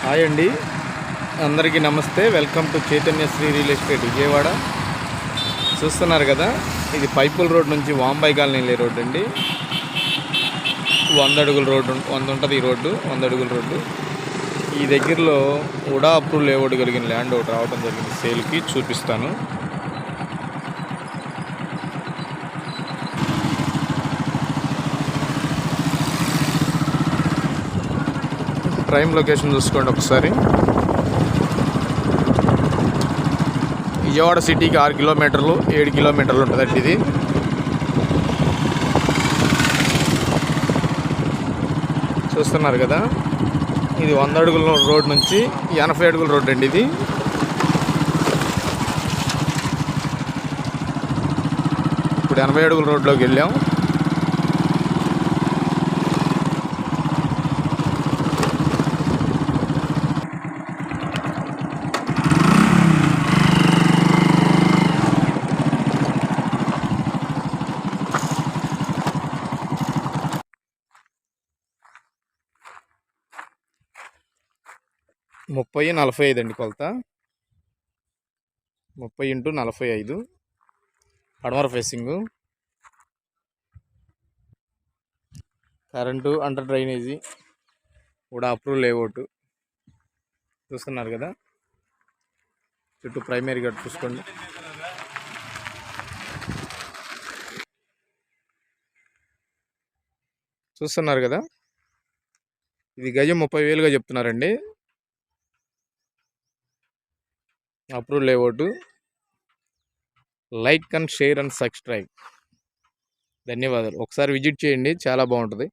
Hi అండి, అందరికీ నమస్తే. Welcome to Chaitanya Sri real estate Vijayawada. చూస్తున్నారు కదా, ఇది పైపుల్ రోడ్ నుంచి వాంబాయి కాలనీ వెళ్ళే రోడ్డు అండి. 100 అడుగుల రోడ్డు, 100 ఉంటుంది ఈ రోడ్డు, 100 అడుగుల రోడ్డు. ఈ దగ్గరలో ఉడా అప్రూవల్ లేఅవుట్ కలిగిన ల్యాండ్ ఒకటి రావడం జరిగింది సేల్కి. చూపిస్తాను. ప్రైమ్ లొకేషన్ చూసుకోండి ఒకసారి. విజయవాడ సిటీకి 6 కిలోమీటర్లు 7 కిలోమీటర్లు ఉంటుందండి ఇది. చూస్తున్నారు కదా, ఇది 100 అడుగుల రోడ్ నుంచి 80 అడుగుల రోడ్ అండి ఇది. ఇప్పుడు 80 అడుగుల రోడ్లోకి వెళ్ళాం. ముప్పై 45 అండి కొలత. 30 × 45 పడమర ఫేసింగు. కరెంటు, అండర్ డ్రైనేజీ, కూడా అప్రూవల్ లేఅవుట్. చూస్తున్నారు కదా, చుట్టూ ప్రైమరీ గట్ చూసుకోండి. చూస్తున్నారు కదా, ఇది గజం 30,000గా చెప్తున్నారండి. Approval layout. Like and share and subscribe. ధన్యవాదాలు. ఒకసారి విజిట్ చేయండి, చాలా బాగుంటుంది.